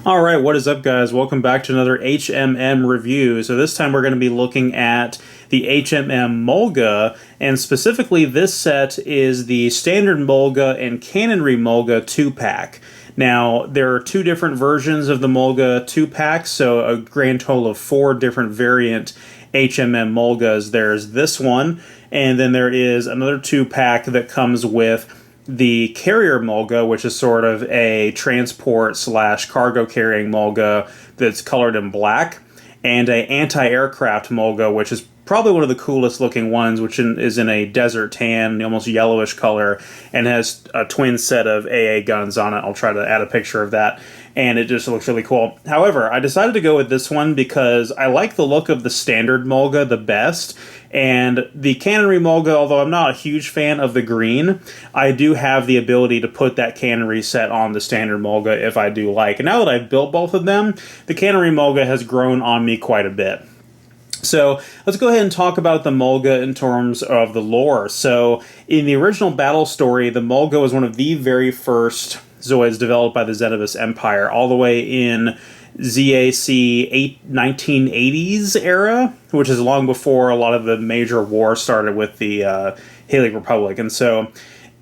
All right, what is up, guys? Welcome back to another HMM review. So this time we're going to be looking at the HMM Molga, and specifically this set is the standard Molga and Cannonry Molga 2-pack. Now, there are two different versions of the Molga 2-pack, so a grand total of 4 different variant HMM Molgas. There's this one, and then there is another 2-pack that comes with the carrier Molga, which is sort of a transport / cargo carrying Molga that's colored in black, and a anti-aircraft Molga, which is probably one of the coolest looking ones, which is in a desert tan, almost yellowish color, and has a twin set of AA guns on it. I'll try to add a picture of that, and it just looks really cool. However, I decided to go with this one because I like the look of the standard Molga the best, and the Canon Remoga, although I'm not a huge fan of the green, I do have the ability to put that Cannonry set on the standard Molga if I do like. And now that I've built both of them, the Canon Remoga has grown on me quite a bit. So let's go ahead and talk about the Molga in terms of the lore. So in the original battle story, the Molga was one of the very first Zoids developed by the Xenobus Empire, all the way in ZAC 1980s era, which is long before a lot of the major war started with the Halig Republic. And so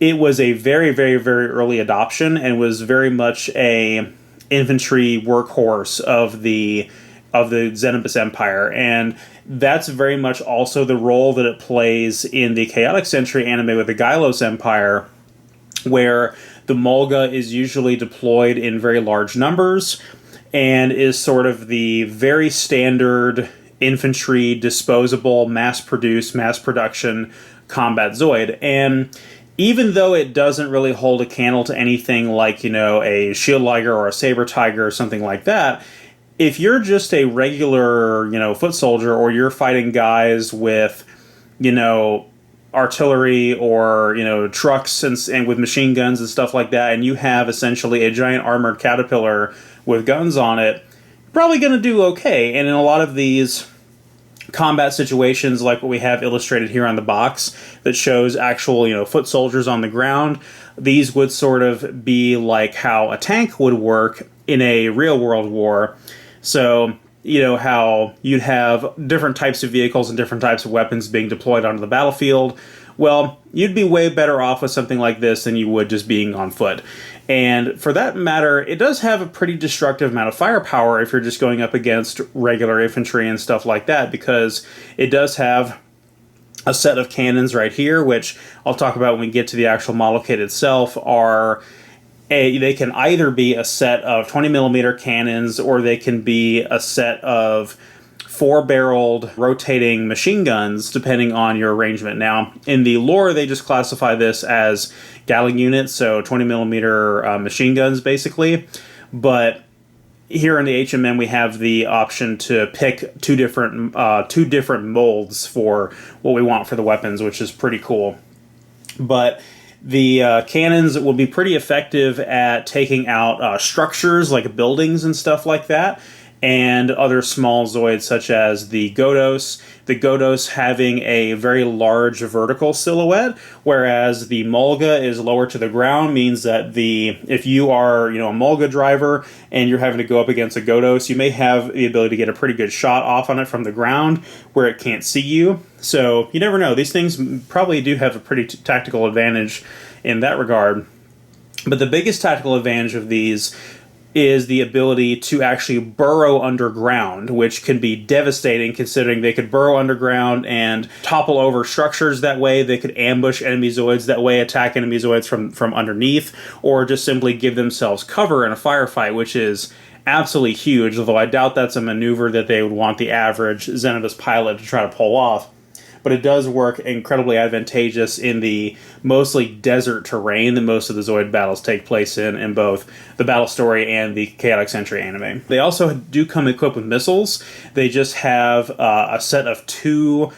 it was a very, very, very early adoption and was very much a infantry workhorse of the Xenobus Empire, and that's very much also the role that it plays in the Chaotic Century anime with the Gylos Empire, where the Molga is usually deployed in very large numbers and is sort of the very standard infantry, disposable, mass-produced, mass-production combat Zoid. And even though it doesn't really hold a candle to anything like, a Shield Liger or a Saber Tiger or something like that, if you're just a regular, foot soldier, or you're fighting guys with, artillery or, trucks and with machine guns and stuff like that, and you have essentially a giant armored caterpillar with guns on it, probably going to do okay. And in a lot of these combat situations, like what we have illustrated here on the box that shows actual, foot soldiers on the ground, these would sort of be like how a tank would work in a real-world war. So, how you'd have different types of vehicles and different types of weapons being deployed onto the battlefield. Well, you'd be way better off with something like this than you would just being on foot. And for that matter, it does have a pretty destructive amount of firepower if you're just going up against regular infantry and stuff like that, because it does have a set of cannons right here, which I'll talk about when we get to the actual model kit itself, they can either be a set of 20mm cannons, or they can be a set of 4-barreled rotating machine guns, depending on your arrangement. Now, in the lore, they just classify this as Gatling units, so 20mm machine guns, basically. But here in the HMM, we have the option to pick two different molds for what we want for the weapons, which is pretty cool. But the cannons will be pretty effective at taking out structures like buildings and stuff like that, and other small Zoids such as the Godos. The Godos having a very large vertical silhouette, whereas the Molga is lower to the ground, means that if you are a Molga driver and you're having to go up against a Godos, you may have the ability to get a pretty good shot off on it from the ground where it can't see you. So you never know. These things probably do have a pretty tactical advantage in that regard. But the biggest tactical advantage of these is the ability to actually burrow underground, which can be devastating considering they could burrow underground and topple over structures that way. They could ambush enemy Zoids that way, attack enemy Zoids from underneath, or just simply give themselves cover in a firefight, which is absolutely huge, although I doubt that's a maneuver that they would want the average Xenobus pilot to try to pull off. But it does work incredibly advantageous in the mostly desert terrain that most of the Zoid battles take place in both the battle story and the Chaotic Century anime. They also do come equipped with missiles. They just have a set of 2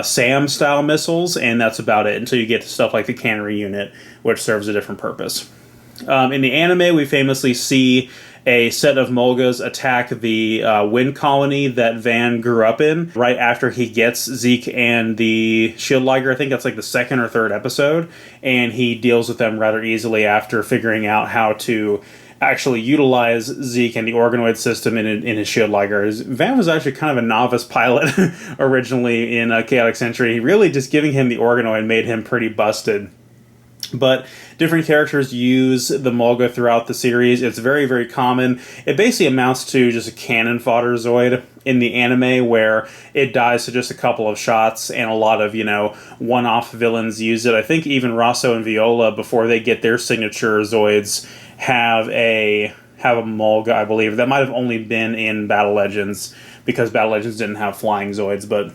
SAM-style missiles, and that's about it until you get to stuff like the Cannonry unit, which serves a different purpose. In the anime, we famously see a set of Molgas attack the wind colony that Van grew up in right after he gets Zeke and the Shield Liger. I think that's like the 2nd or 3rd episode, and he deals with them rather easily after figuring out how to actually utilize Zeke and the organoid system in his shield Liger. Van was actually kind of a novice pilot originally in Chaotic Century. Really just giving him the organoid made him pretty busted. But different characters use the Molga throughout the series. It's very, very common. It basically amounts to just a cannon fodder Zoid in the anime where it dies to just a couple of shots and a lot of, one-off villains use it. I think even Rosso and Viola, before they get their signature Zoids, have a Molga, I believe. That might have only been in Battle Legends because Battle Legends didn't have flying Zoids, but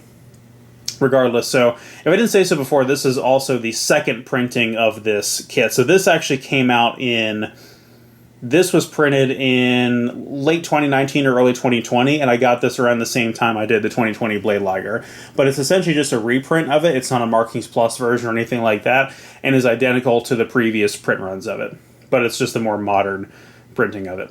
regardless, so if I didn't say so before, this is also the second printing of this kit. So this actually came out this was printed in late 2019 or early 2020, and I got this around the same time I did the 2020 Blade Liger. But it's essentially just a reprint of it. It's not a Markings Plus version or anything like that, and is identical to the previous print runs of it. But it's just a more modern printing of it.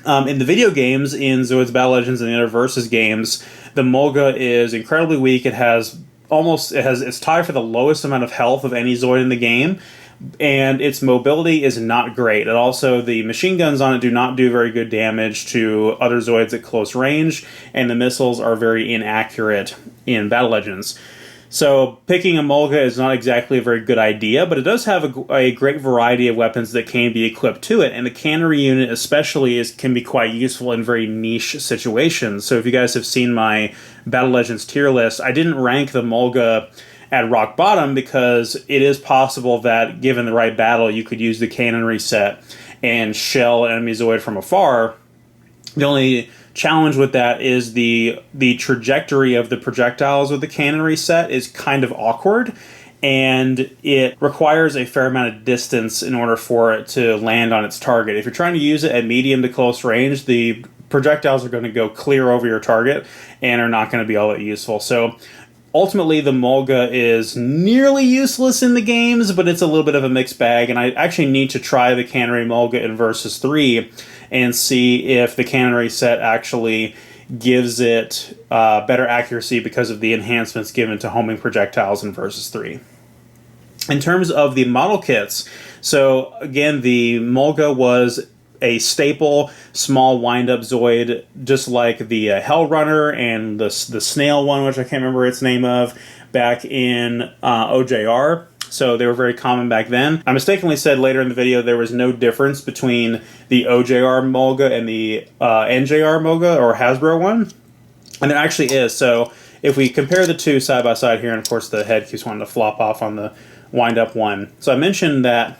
In the video games, in Zoids Battle Legends and the other Versus games, the Molga is incredibly weak. It's tied for the lowest amount of health of any Zoid in the game, and its mobility is not great. And also, the machine guns on it do not do very good damage to other Zoids at close range, and the missiles are very inaccurate in Battle Legends. So picking a Molga is not exactly a very good idea, but it does have a great variety of weapons that can be equipped to it, and the Cannonry unit especially can be quite useful in very niche situations. So if you guys have seen my Battle Legends tier list, I didn't rank the Molga at rock bottom because it is possible that, given the right battle, you could use the Cannonry set and shell an enemy Zoid from afar. The only challenge with that is the trajectory of the projectiles with the Cannonry set is kind of awkward, and it requires a fair amount of distance in order for it to land on its target. If you're trying to use it at medium to close range, the projectiles are going to go clear over your target and are not going to be all that useful. So ultimately, the Molga is nearly useless in the games, but it's a little bit of a mixed bag, and I actually need to try the Cannonry Molga in Versus 3 and see if the Cannonry set actually gives it better accuracy because of the enhancements given to homing projectiles in Versus 3. In terms of the model kits, so again, the Molga was a staple small wind-up Zoid, just like the Hell Runner and the snail one, which I can't remember its name of, back in OJR. So they were very common back then. I mistakenly said later in the video there was no difference between the OJR Molga and the NJR Molga, or Hasbro one. And there actually is. So if we compare the two side by side here, and of course the head keeps wanting to flop off on the wind-up one. So I mentioned that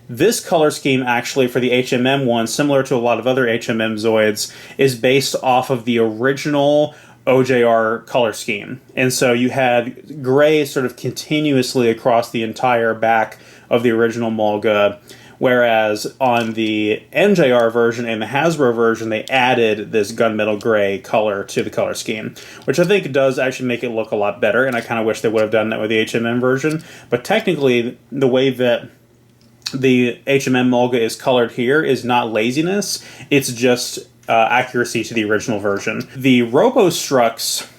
this color scheme, actually, for the HMM one, similar to a lot of other HMM Zoids, is based off of the original OJR color scheme. And so you had gray sort of continuously across the entire back of the original Molga, whereas on the NJR version and the Hasbro version, they added this gunmetal gray color to the color scheme, which I think does actually make it look a lot better, and I kind of wish they would have done that with the HMM version. But technically, the way that the HMM Molga is colored here is not laziness, it's just accuracy to the original version. The RoboStrux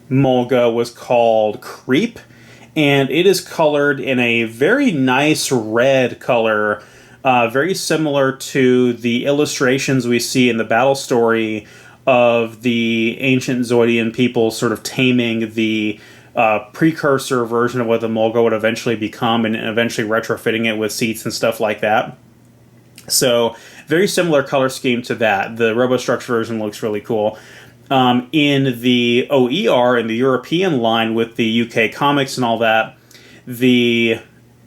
Molga was called Creep, and it is colored in a very nice red color, very similar to the illustrations we see in the battle story of the ancient Zoidian people sort of taming the precursor version of what the Molga would eventually become, and eventually retrofitting it with seats and stuff like that. So, very similar color scheme to that. The RoboStrux version looks really cool. In the OER, in the European line with the UK comics and all that, the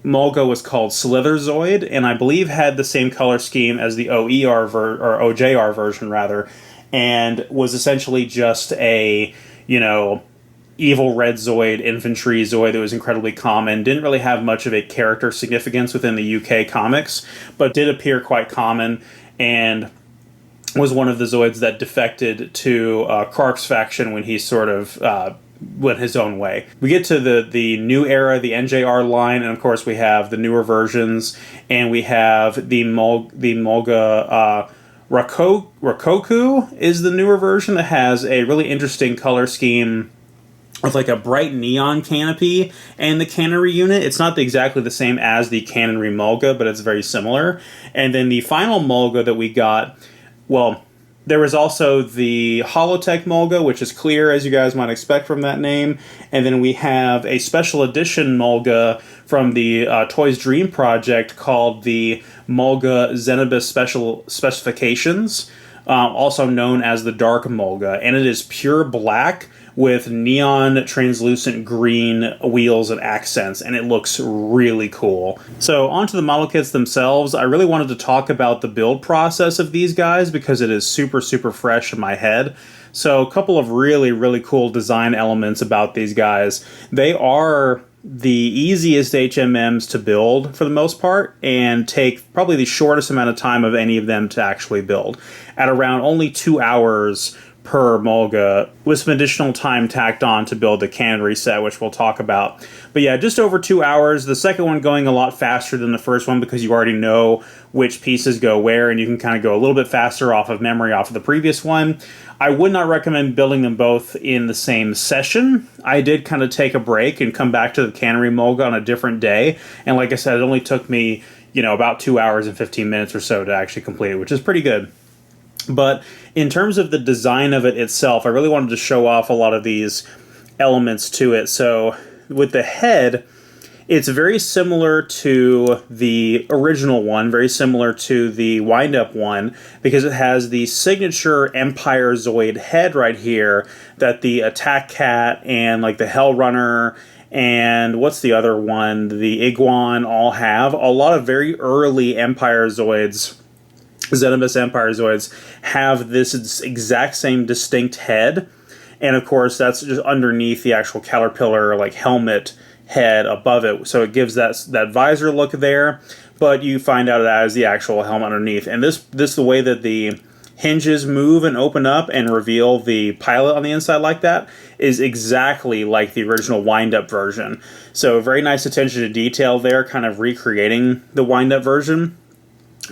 Molga was called Slitherzoid, and I believe had the same color scheme as the OER or OJR version, rather, and was essentially just a, evil red Zoid, infantry Zoid that was incredibly common. Didn't really have much of a character significance within the UK comics, but did appear quite common, and was one of the Zoids that defected to Kark's faction when he sort of went his own way. We get to the new era, the NJR line, and of course we have the newer versions, and we have the Molga Rakoku is the newer version that has a really interesting color scheme with like a bright neon canopy and the Cannonry unit. It's not exactly the same as the Canon Remoga, but it's very similar. And then the final Molga that we got, well, there was also the Holotech Molga, which is clear, as you guys might expect from that name. And then we have a special edition Molga from the Toys Dream project called the Molga Zenobus Special Specifications, also known as the Dark Molga. And it is pure black with neon translucent green wheels and accents, and it looks really cool. So onto the model kits themselves, I really wanted to talk about the build process of these guys because it is super, super fresh in my head. So a couple of really, really cool design elements about these guys. They are the easiest HMMs to build for the most part, and take probably the shortest amount of time of any of them to actually build, at around only 2 hours per Molga, with some additional time tacked on to build the Cannonry set, which we'll talk about. But yeah, just over 2 hours. The second one going a lot faster than the first one because you already know which pieces go where, and you can kind of go a little bit faster off of memory off of the previous one. I would not recommend building them both in the same session. I did kind of take a break and come back to the Cannonry Molga on a different day, and like I said, it only took me, about 2 hours and 15 minutes or so to actually complete it, which is pretty good. But in terms of the design of it itself, I really wanted to show off a lot of these elements to it. So with the head, it's very similar to the original one, very similar to the wind-up one, because it has the signature Empire Zoid head right here that the Attack Cat and like the Hell Runner and what's the other one, the Iguan, all have. A lot of very early Empire Zoids, Zenobus Empire Zoids, have this exact same distinct head, and of course that's just underneath the actual caterpillar like helmet head above it, so it gives that visor look there, but you find out it has the actual helmet underneath. And this the way that the hinges move and open up and reveal the pilot on the inside like that is exactly like the original wind-up version. So very nice attention to detail there, kind of recreating the wind-up version.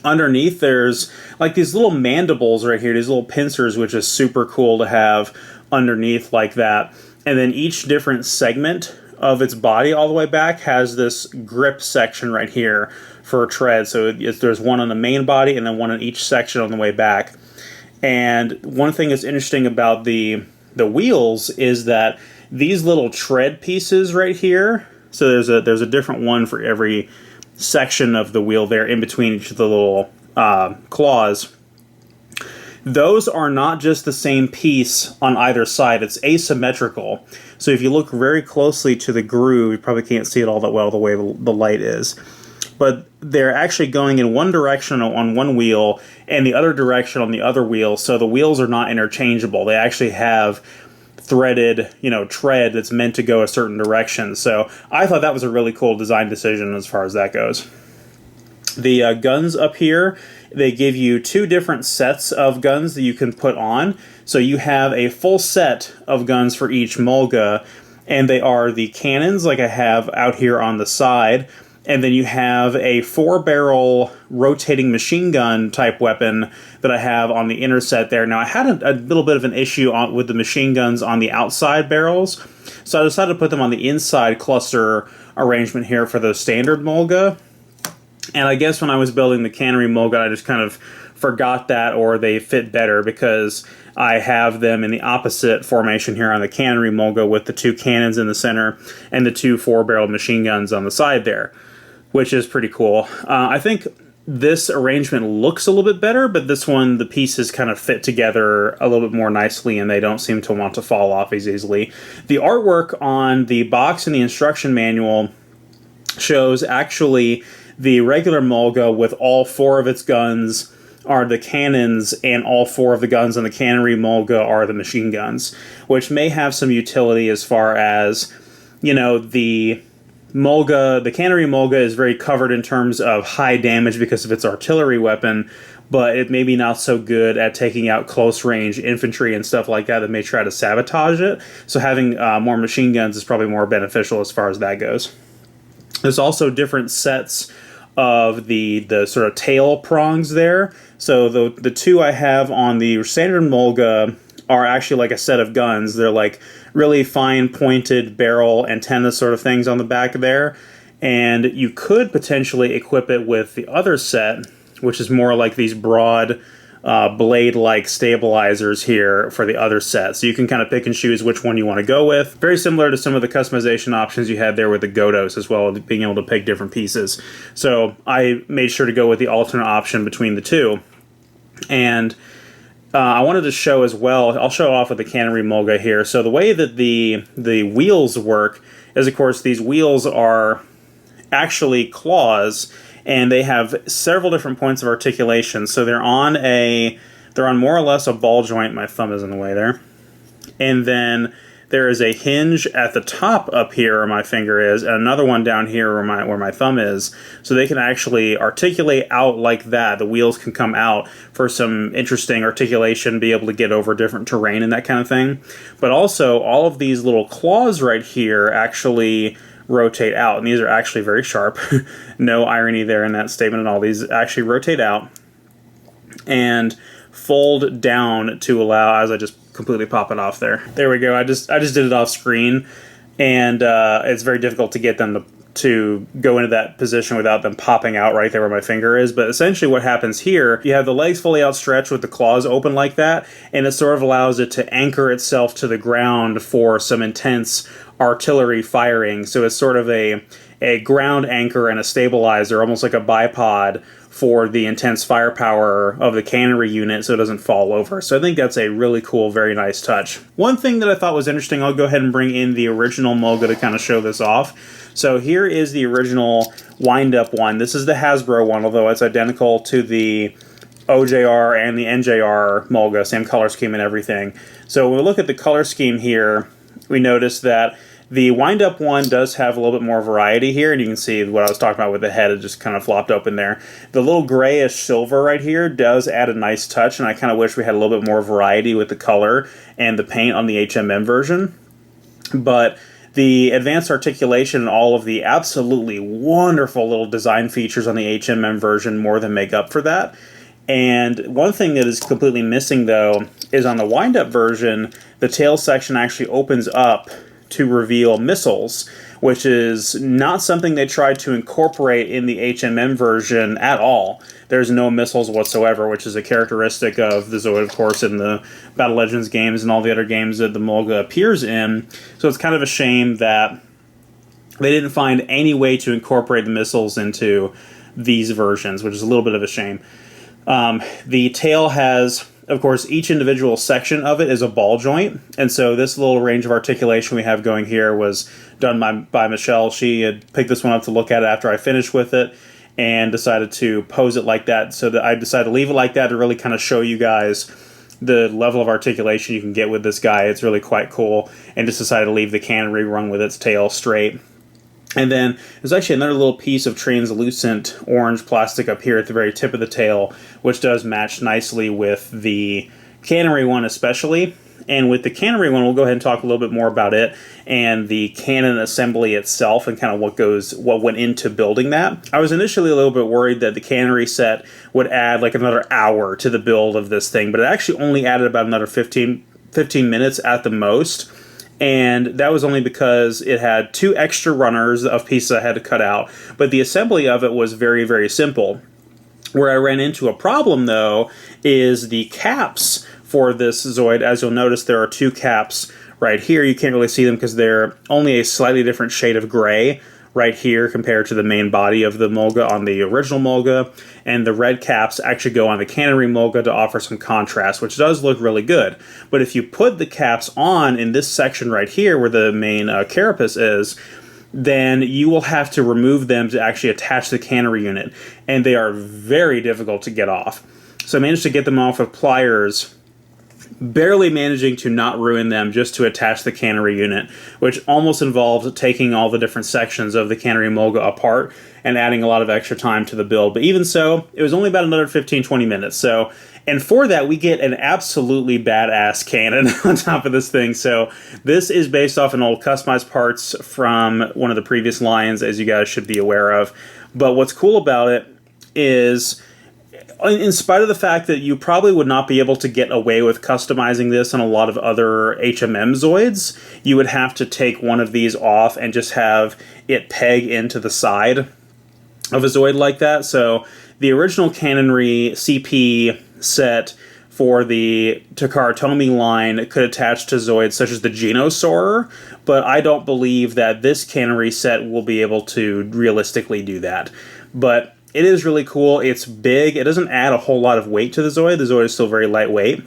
Underneath, there's like these little mandibles right here, these little pincers, which is super cool to have underneath like that. And then each different segment of its body all the way back has this grip section right here for a tread. So there's one on the main body and then one in each section on the way back. And one thing that's interesting about the wheels is that these little tread pieces right here, so there's a different one for every section of the wheel there in between each of the little claws. Those are not just the same piece on either side. It's asymmetrical. So if you look very closely to the groove, you probably can't see it all that well the way the light is. But they're actually going in one direction on one wheel and the other direction on the other wheel. So the wheels are not interchangeable. They actually have threaded, tread that's meant to go a certain direction. So I thought that was a really cool design decision as far as that goes. The guns up here, they give you two different sets of guns that you can put on. So you have a full set of guns for each Molga, and they are the cannons like I have out here on the side. And then you have a 4-barrel rotating machine gun type weapon that I have on the inner set there. Now, I had a little bit of an issue with the machine guns on the outside barrels, so I decided to put them on the inside cluster arrangement here for the standard Molga. And I guess when I was building the Canon Remoga, I just kind of forgot that, or they fit better because I have them in the opposite formation here on the Canon Remoga with the two cannons in the center and the two 4-barrel machine guns on the side there, which is pretty cool. I think this arrangement looks a little bit better, but this one, the pieces kind of fit together a little bit more nicely and they don't seem to want to fall off as easily. The artwork on the box and the instruction manual shows actually the regular Molga with all 4 of its guns are the cannons, and all 4 of the guns on the Canon Remoga are the machine guns, which may have some utility as far as, the Molga, the Canon Remoga is very covered in terms of high damage because of its artillery weapon, but it may be not so good at taking out close-range infantry and stuff like that may try to sabotage it. So having more machine guns is probably more beneficial as far as that goes. There's also different sets of the sort of tail prongs there. So the two I have on the standard Molga are actually like a set of guns. They're like really fine pointed barrel antenna sort of things on the back there. And you could potentially equip it with the other set, which is more like these broad blade-like stabilizers here for the other set. So you can kind of pick and choose which one you want to go with. Very similar to some of the customization options you had there with the Godos as well, being able to pick different pieces. So I made sure to go with the alternate option between the two. And I wanted to show as well, I'll show off with the Canon Remoga here. So the way that the wheels work is, of course, these wheels are actually claws, and they have several different points of articulation. So they're on more or less a ball joint. My thumb is in the way there. And then there is a hinge at the top up here where my finger is, and another one down here where my thumb is. So they can actually articulate out like that. The wheels can come out for some interesting articulation, be able to get over different terrain and that kind of thing. But also, all of these little claws right here actually rotate out, and these are actually very sharp. No irony there in that statement at all. These actually rotate out and fold down to allow, as I just completely pop it off there. There we go. I just did it off screen, and it's very difficult to get them to go into that position without them popping out right there where my finger is. But essentially what happens here, you have the legs fully outstretched with the claws open like that, and it sort of allows it to anchor itself to the ground for some intense artillery firing. So it's sort of a ground anchor and a stabilizer, almost like a bipod for the intense firepower of the Cannonry unit so it doesn't fall over. So I think that's a really cool, very nice touch. One thing that I thought was interesting, I'll go ahead and bring in the original Molga to kind of show this off. So here is the original wind-up one. This is the Hasbro one, although it's identical to the OJR and the NJR Molga, same color scheme and everything. So when we look at the color scheme here, we notice that the wind-up one does have a little bit more variety here, and you can see what I was talking about with the head. It just kind of flopped open there. The little grayish silver right here does add a nice touch, and I kind of wish we had a little bit more variety with the color and the paint on the HMM version. But the advanced articulation and all of the absolutely wonderful little design features on the HMM version more than make up for that. And one thing that is completely missing, though, is on the wind-up version, the tail section actually opens up to reveal missiles, which is not something they tried to incorporate in the HMM version at all. There's no missiles whatsoever, which is a characteristic of the Zoid, of course, in the Battle Legends games and all the other games that the Molga appears in. So it's kind of a shame that they didn't find any way to incorporate the missiles into these versions, which is a little bit of a shame. The tail has, of course, each individual section of it is a ball joint, and so this little range of articulation we have going here was done by Michelle. She had picked this one up to look at it after I finished with it and decided to pose it like that, so that I decided to leave it like that to really kind of show you guys the level of articulation you can get with this guy. It's really quite cool, and just decided to leave the Cannonry rung with its tail straight. And then there's actually another little piece of translucent orange plastic up here at the very tip of the tail, which does match nicely with the Cannonry one especially. And with the Cannonry one, we'll go ahead and talk a little bit more about it and the cannon assembly itself and kind of what went into building that. I was initially a little bit worried that the Cannonry set would add like another hour to the build of this thing, but it actually only added about another 15 minutes at the most. And that was only because it had 2 extra runners of pieces I had to cut out. But the assembly of it was very, very simple. Where I ran into a problem, though, is the caps for this Zoid. As you'll notice, there are 2 caps right here. You can't really see them because they're only a slightly different shade of gray right here compared to the main body of the Molga on the original Molga. And the red caps actually go on the Canon Remoga to offer some contrast, which does look really good. But if you put the caps on in this section right here where the main carapace is, then you will have to remove them to actually attach the Cannonry unit. And they are very difficult to get off. So I managed to get them off with pliers, barely managing to not ruin them just to attach the Cannonry unit, which almost involved taking all the different sections of the Cannonry Molga apart and adding a lot of extra time to the build. But even so, it was only about another 15-20 minutes. So, and for that, we get an absolutely badass cannon on top of this thing. So this is based off an old customized parts from one of the previous lines, as you guys should be aware of. But what's cool about it is in spite of the fact that you probably would not be able to get away with customizing this on a lot of other HMM Zoids, you would have to take one of these off and just have it peg into the side of a Zoid like that. So the original Cannonry CP set for the Takara Tomy line could attach to Zoids such as the Genosaur, but I don't believe that this Cannonry set will be able to realistically do that. But it is really cool. It's big. It doesn't add a whole lot of weight to the Zoid. The Zoid is still very lightweight.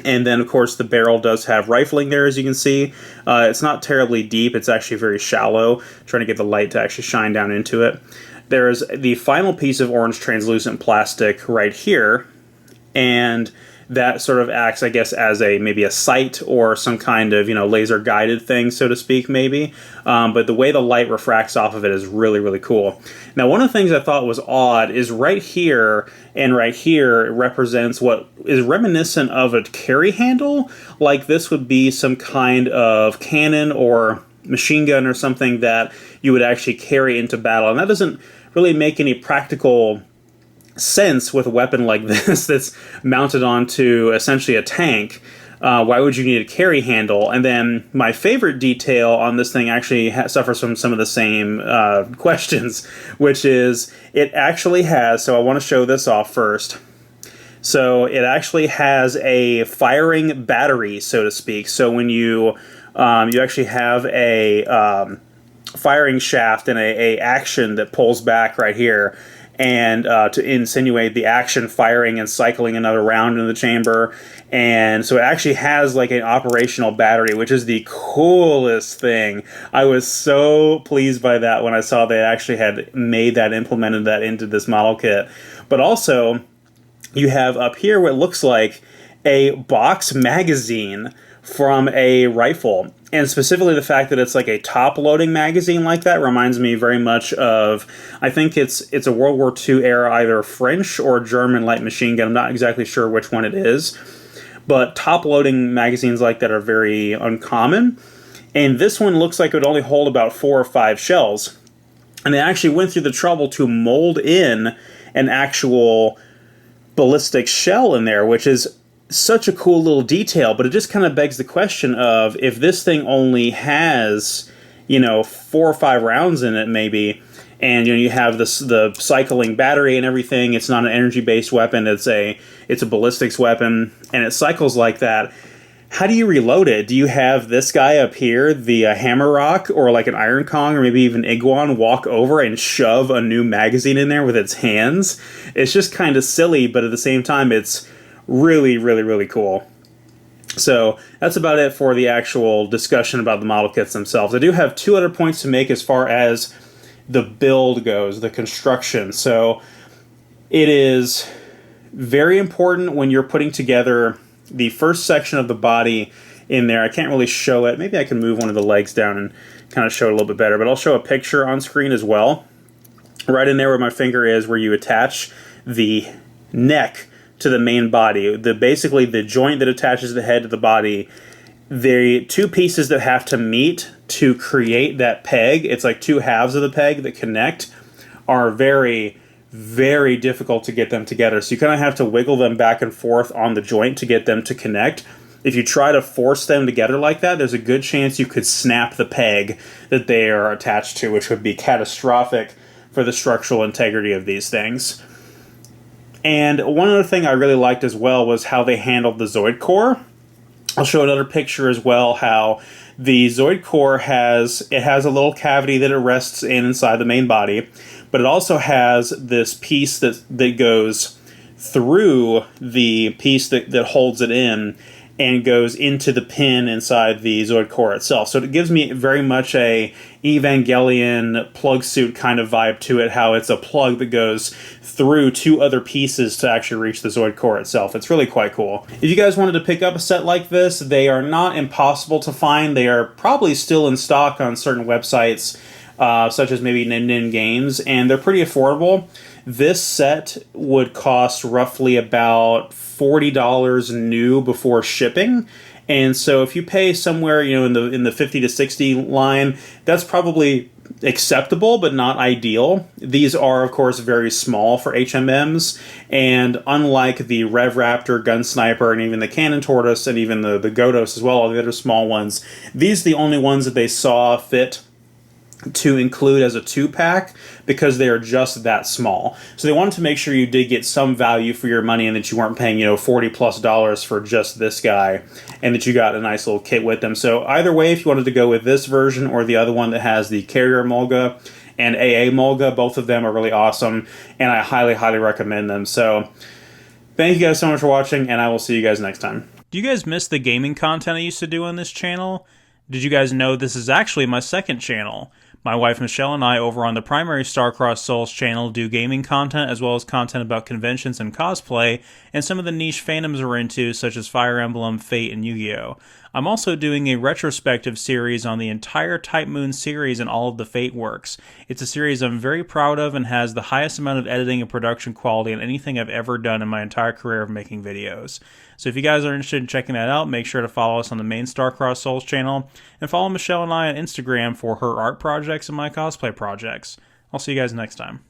And then, of course, the barrel does have rifling there, as you can see. It's not terribly deep. It's actually very shallow, trying to get the light to actually shine down into it. There's the final piece of orange translucent plastic right here, and that sort of acts, I guess, as maybe a sight or some kind of, laser guided thing, so to speak, maybe. But the way the light refracts off of it is really, really cool. Now, one of the things I thought was odd is right here and right here it represents what is reminiscent of a carry handle. Like this would be some kind of cannon or machine gun or something that you would actually carry into battle. And that doesn't really make any practical sense with a weapon like this that's mounted onto essentially a tank. Why would you need a carry handle? And then my favorite detail on this thing actually suffers from some of the same questions, which is it actually has, so I want to show this off first. So it actually has a firing battery, so to speak. So when you actually have a firing shaft and a action that pulls back right here, and to insinuate the action firing and cycling another round into the chamber. And so it actually has like an operational battery, which is the coolest thing. I was so pleased by that when I saw they actually had made that, implemented that into this model kit. But also, you have up here what looks like a box magazine from a rifle. And specifically the fact that it's like a top-loading magazine like that reminds me very much of, I think it's a World War II era, either French or German light machine gun. I'm not exactly sure which one it is. But top-loading magazines like that are very uncommon. And this one looks like it would only hold about 4 or 5 shells. And they actually went through the trouble to mold in an actual ballistic shell in there, which is such a cool little detail, but it just kind of begs the question of if this thing only has, 4 or 5 rounds in it maybe, and you have the cycling battery and everything, it's not an energy-based weapon, it's a ballistics weapon, and it cycles like that. How do you reload it? Do you have this guy up here, the Hammer Rock, or like an Iron Kong, or maybe even Iguan, walk over and shove a new magazine in there with its hands? It's just kind of silly, but at the same time, it's really, really, really cool. So that's about it for the actual discussion about the model kits themselves. I do have 2 other points to make as far as the build goes, the construction. So it is very important when you're putting together the first section of the body in there. I can't really show it. Maybe I can move one of the legs down and kind of show it a little bit better, but I'll show a picture on screen as well. Right in there where my finger is, where you attach the neck to the main body. Basically the joint that attaches the head to the body, the 2 pieces that have to meet to create that peg, it's like 2 halves of the peg that connect, are very, very difficult to get them together. So you kind of have to wiggle them back and forth on the joint to get them to connect. If you try to force them together like that, there's a good chance you could snap the peg that they are attached to, which would be catastrophic for the structural integrity of these things. And one other thing I really liked as well was how they handled the Zoid core. I'll show another picture as well, how the Zoid core has a little cavity that it rests inside the main body, but it also has this piece that goes through the piece that holds it in and goes into the pin inside the Zoid core itself. So it gives me very much a Evangelion plug suit kind of vibe to it, how it's a plug that goes through 2 other pieces to actually reach the Zoid core itself. It's really quite cool. If you guys wanted to pick up a set like this, they are not impossible to find. They are probably still in stock on certain websites, such as maybe Nin Games, and they're pretty affordable. This set would cost roughly about $40 new before shipping. And so if you pay somewhere, in the 50 to 60 line, that's probably acceptable, but not ideal. These are, of course, very small for HMMs, and unlike the Rev Raptor, Gun Sniper, and even the Canon Tortoise, and even the Godos as well, all the other small ones, these are the only ones that they saw fit to include as a 2-pack because they are just that small. So they wanted to make sure you did get some value for your money and that you weren't paying, $40+ for just this guy, and that you got a nice little kit with them. So either way, if you wanted to go with this version or the other one that has the Carrier Molga and AA Molga, both of them are really awesome, and I highly, highly recommend them. So thank you guys so much for watching, and I will see you guys next time. Do you guys miss the gaming content I used to do on this channel? Did you guys know this is actually my second channel? My wife Michelle and I over on the primary Starcrossed Souls channel do gaming content as well as content about conventions and cosplay, and some of the niche fandoms we're into such as Fire Emblem, Fate, and Yu-Gi-Oh! I'm also doing a retrospective series on the entire Type Moon series and all of the Fate works. It's a series I'm very proud of and has the highest amount of editing and production quality on anything I've ever done in my entire career of making videos. So if you guys are interested in checking that out, make sure to follow us on the main Starcrossed Souls channel, and follow Michelle and I on Instagram for her art projects and my cosplay projects. I'll see you guys next time.